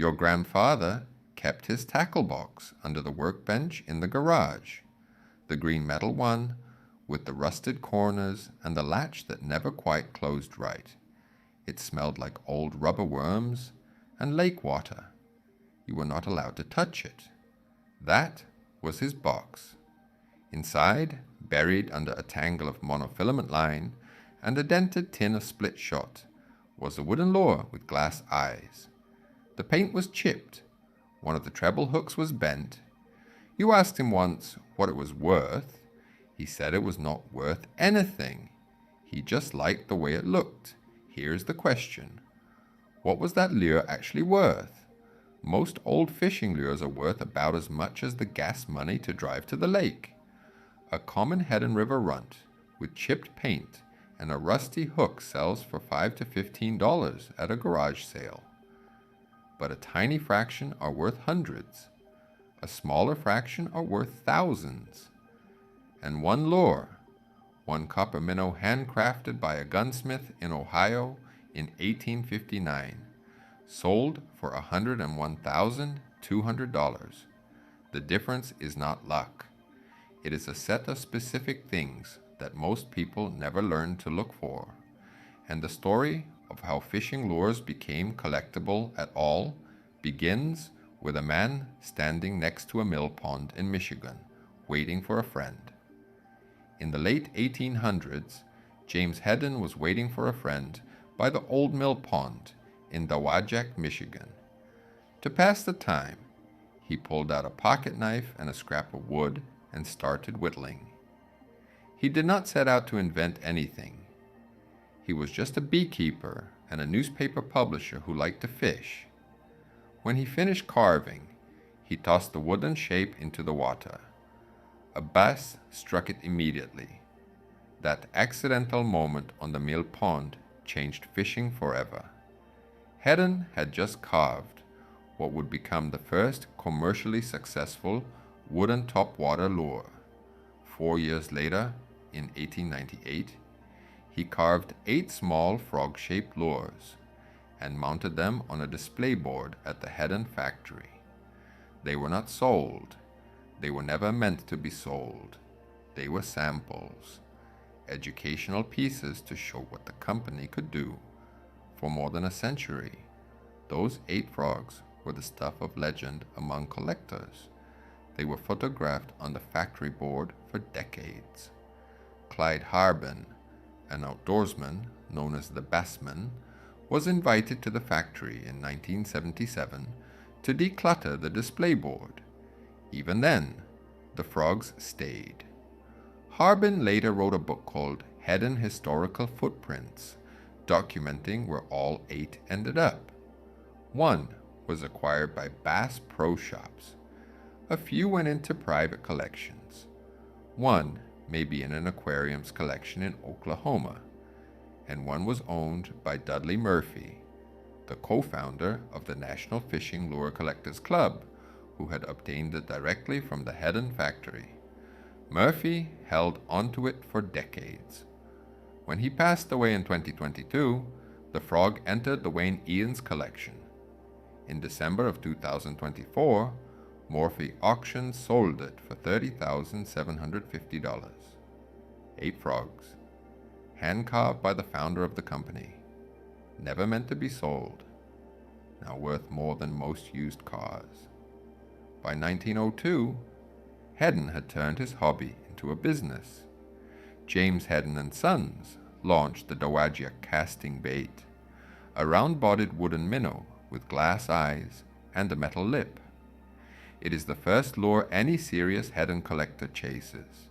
Your grandfather kept his tackle box under the workbench in the garage, the green metal one with the rusted corners and the latch that never quite closed right. It smelled like old rubber worms and lake water. You were not allowed to touch it. That was his box. Inside, buried under a tangle of monofilament line and a dented tin of split shot, was a wooden lure with glass eyes. The paint was chipped. One of the treble hooks was bent. You asked him once what it was worth. He said it was not worth anything. He just liked the way it looked. Here's the question. What was that lure actually worth? Most old fishing lures are worth about as much as the gas money to drive to the lake. A common head and river runt with chipped paint and a rusty hook sells for $5 to $15 at a garage sale. But a tiny fraction are worth hundreds. A smaller fraction are worth thousands. And one lure, one copper minnow handcrafted by a gunsmith in Ohio in 1859, sold for $101,200. The difference is not luck. It is a set of specific things that most people never learn to look for. And the story of how fishing lures became collectible at all begins with a man standing next to a mill pond in Michigan, waiting for a friend. In the late 1800s, James Hedden was waiting for a friend by the old mill pond in Dowagiac, Michigan. To pass the time, he pulled out a pocket knife and a scrap of wood and started whittling. He did not set out to invent anything. He was just a beekeeper and a newspaper publisher who liked to fish. When he finished carving, he tossed the wooden shape into the water. A bass struck it immediately. That accidental moment on the mill pond changed fishing forever. Hedden had just carved what would become the first commercially successful wooden topwater lure. 4 years later, in 1898, he carved 8 small frog-shaped lures and mounted them on a display board at the Hedden factory. They were not sold. They were never meant to be sold. They were samples, educational pieces to show what the company could do. For more than a century, those 8 frogs were the stuff of legend among collectors. They were photographed on the factory board for decades. Clyde Harbin, an outdoorsman known as the Bassman, was invited to the factory in 1977 to declutter the display board. Even then, the frogs stayed. Harbin later wrote a book called Hedden Historical Footprints, documenting where all 8 ended up. One was acquired by Bass Pro Shops. A few went into private collections. One may be in an aquarium's collection in Oklahoma, and one was owned by Dudley Murphy, the co-founder of the National Fishing Lure Collectors Club, who had obtained it directly from the Hedden factory. Murphy held onto it for decades. When he passed away in 2022, the frog entered the Wayne Ian's collection. In December of 2024, Morphy Auctions sold it for $30,750. 8 frogs, hand-carved by the founder of the company, never meant to be sold, now worth more than most used cars. By 1902, Hedden had turned his hobby into a business. James Hedden and Sons launched the Dowagiac casting bait, a round-bodied wooden minnow with glass eyes and a metal lip. It is the first lure any serious Hedden collector chases.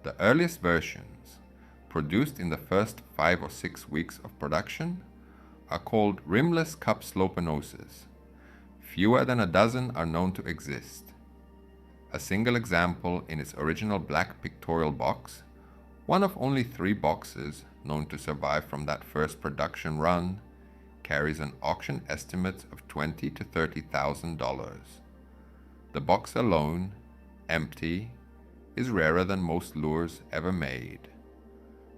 The earliest versions, produced in the first 5 or 6 weeks of production, are called rimless cup slopenoses. Fewer than a dozen are known to exist. A single example in its original black pictorial box, one of only 3 boxes known to survive from that first production run, carries an auction estimate of $20,000 to $30,000. The box alone, empty, is rarer than most lures ever made.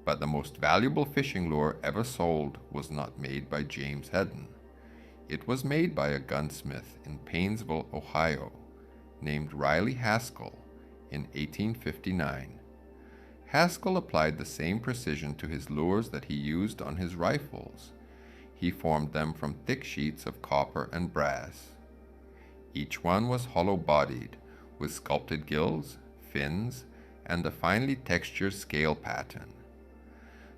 But the most valuable fishing lure ever sold was not made by James Hedden. It was made by a gunsmith in Painesville, Ohio, named Riley Haskell in 1859. Haskell applied the same precision to his lures that he used on his rifles. He formed them from thick sheets of copper and brass. Each one was hollow-bodied, with sculpted gills, fins, and a finely textured scale pattern.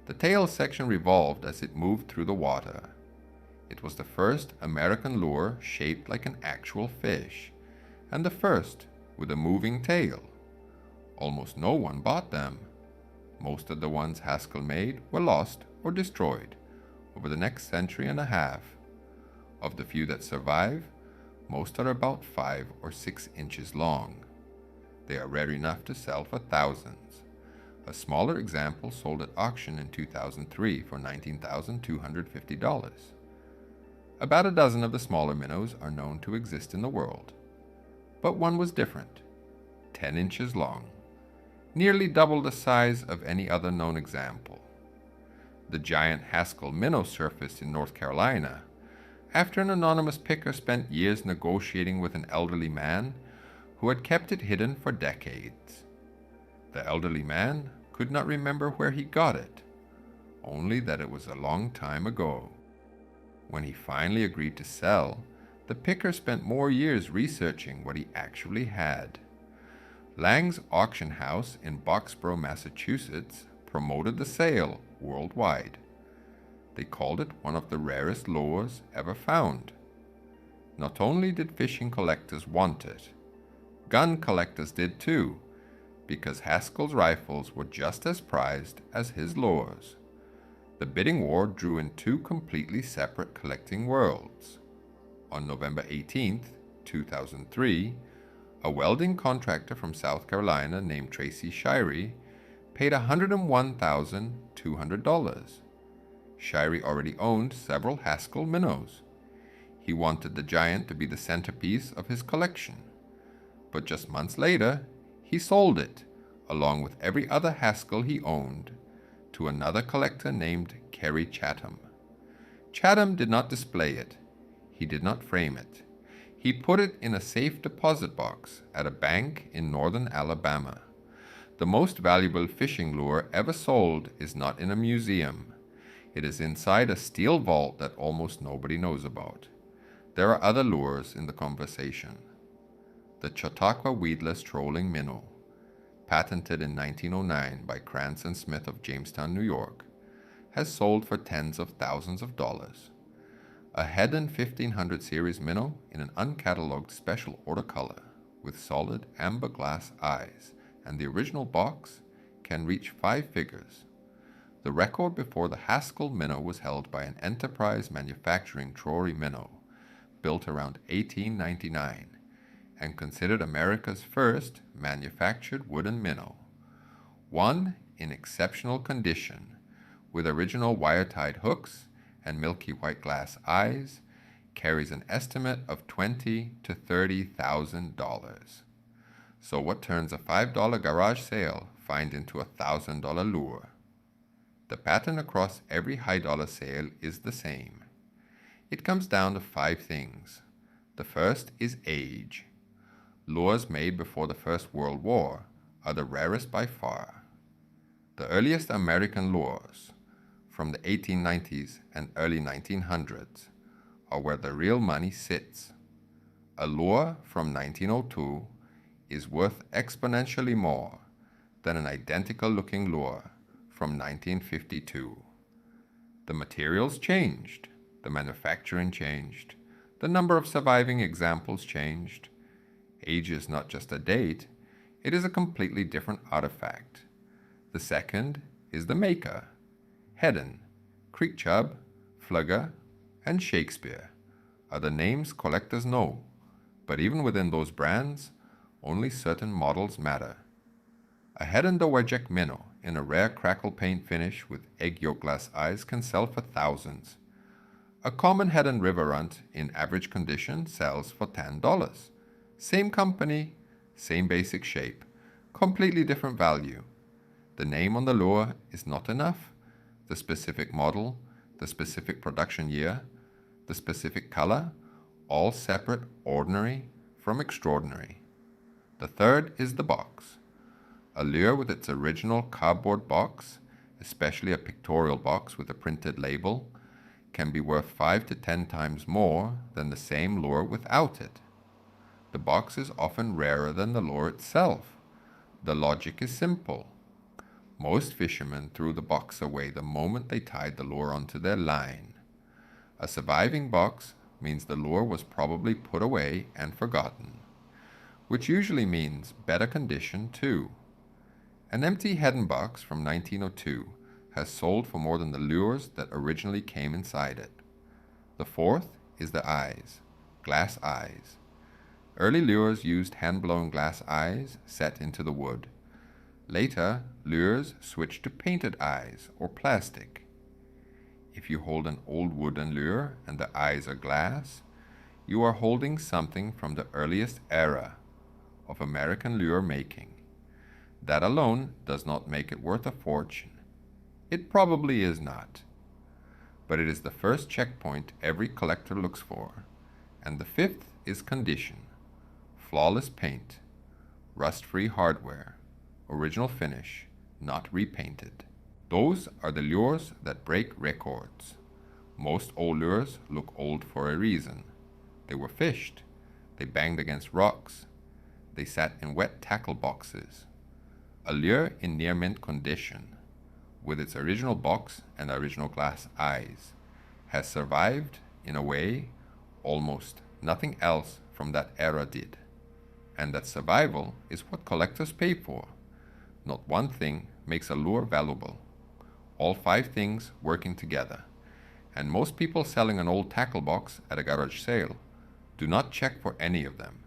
The tail section revolved as it moved through the water. It was the first American lure shaped like an actual fish, and the first with a moving tail. Almost no one bought them. Most of the ones Haskell made were lost or destroyed over the next century and a half. Of the few that survive, most are about 5 or 6 inches long. They are rare enough to sell for thousands. A smaller example sold at auction in 2003 for $19,250. About a dozen of the smaller minnows are known to exist in the world. But one was different, 10 inches long, nearly double the size of any other known example. The giant Haskell Minnow surfaced in North Carolina after an anonymous picker spent years negotiating with an elderly man who had kept it hidden for decades. The elderly man could not remember where he got it, only that it was a long time ago. When he finally agreed to sell, the picker spent more years researching what he actually had. Lang's auction house in Boxborough, Massachusetts, promoted the sale worldwide. They called it one of the rarest lures ever found. Not only did fishing collectors want it, gun collectors did too, because Haskell's rifles were just as prized as his lures. The bidding war drew in two completely separate collecting worlds. On November 18, 2003, a welding contractor from South Carolina named Tracy Shirey paid $101,200. Shirey already owned several Haskell minnows. He wanted the giant to be the centerpiece of his collection. But just months later, he sold it, along with every other Haskell he owned, to another collector named Kerry Chatham. Chatham did not display it. He did not frame it. He put it in a safe deposit box at a bank in northern Alabama. The most valuable fishing lure ever sold is not in a museum. It is inside a steel vault that almost nobody knows about. There are other lures in the conversation. The Chautauqua weedless trolling minnow, patented in 1909 by Krantz and Smith of Jamestown, New York, has sold for tens of thousands of dollars. A Hedden 1500 series minnow in an uncatalogued special order color with solid amber glass eyes and the original box can reach 5 figures. The record before the Haskell Minnow was held by an Enterprise Manufacturing Trory minnow, built around 1899, and considered America's first manufactured wooden minnow. One in exceptional condition, with original wire-tied hooks and milky white glass eyes, carries an estimate of $20,000 to $30,000. So what turns a $5 garage sale find into a $1,000 lure? The pattern across every high-dollar sale is the same. It comes down to 5 things. The first is age. Lures made before the First World War are the rarest by far. The earliest American lures, from the 1890s and early 1900s, are where the real money sits. A lure from 1902 is worth exponentially more than an identical-looking lure from 1952. The materials changed, the manufacturing changed, the number of surviving examples changed. Age is not just a date, it is a completely different artifact. The second is the maker. Hedden, creek chub, flugger, and Shakespeare are the names collectors know, but even within those brands, only certain models matter. A Hedden Dowagiac minnow in a rare crackle paint finish with egg yolk glass eyes can sell for thousands. A common Hedden river runt in average condition sells for $10. Same company, same basic shape, completely different value. The name on the lure is not enough. The specific model, the specific production year, the specific color, all separate ordinary from extraordinary. The third is the box. A lure with its original cardboard box, especially a pictorial box with a printed label, can be worth 5 to 10 times more than the same lure without it. The box is often rarer than the lure itself. The logic is simple. Most fishermen threw the box away the moment they tied the lure onto their line. A surviving box means the lure was probably put away and forgotten, which usually means better condition too. An empty Hedden box from 1902 has sold for more than the lures that originally came inside it. The fourth is the eyes, glass eyes. Early lures used hand-blown glass eyes set into the wood. Later, lures switched to painted eyes or plastic. If you hold an old wooden lure and the eyes are glass, you are holding something from the earliest era of American lure making. That alone does not make it worth a fortune. It probably is not. But it is the first checkpoint every collector looks for. And the fifth is condition. Flawless paint, rust-free hardware, original finish, not repainted. Those are the lures that break records. Most old lures look old for a reason. They were fished. They banged against rocks. They sat in wet tackle boxes. A lure in near mint condition, with its original box and original glass eyes, has survived in a way almost nothing else from that era did. And that survival is what collectors pay for. Not one thing makes a lure valuable. All 5 things working together. And most people selling an old tackle box at a garage sale do not check for any of them.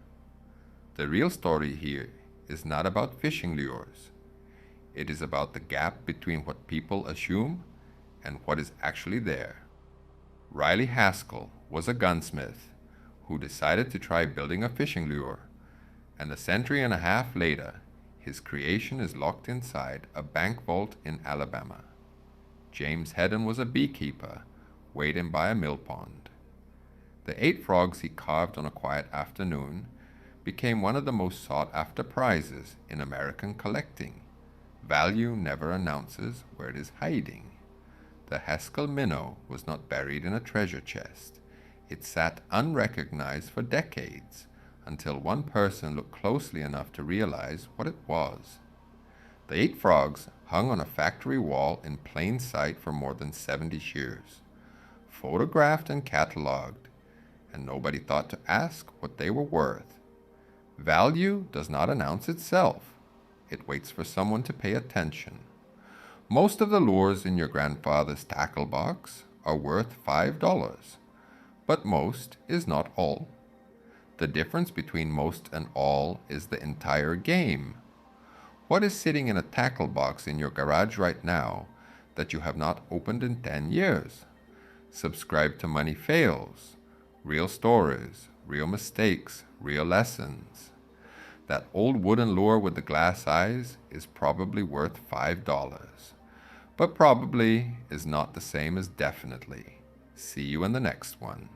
The real story here is not about fishing lures. It is about the gap between what people assume and what is actually there. Riley Haskell was a gunsmith who decided to try building a fishing lure, and a century and a half later, his creation is locked inside a bank vault in Alabama. James Hedden was a beekeeper, waiting by a mill pond. The 8 frogs he carved on a quiet afternoon became one of the most sought-after prizes in American collecting. Value never announces where it is hiding. The Haskell Minnow was not buried in a treasure chest. It sat unrecognized for decades, until one person looked closely enough to realize what it was. The 8 frogs hung on a factory wall in plain sight for more than 70 years, photographed and cataloged, and nobody thought to ask what they were worth. Value does not announce itself. It waits for someone to pay attention. Most of the lures in your grandfather's tackle box are worth $5, but most is not all. The difference between most and all is the entire game. What is sitting in a tackle box in your garage right now that you have not opened in 10 years? Subscribe to Money Fails, real stories, real mistakes, real lessons. That old wooden lure with the glass eyes is probably worth $5, but probably is not the same as definitely. See you in the next one.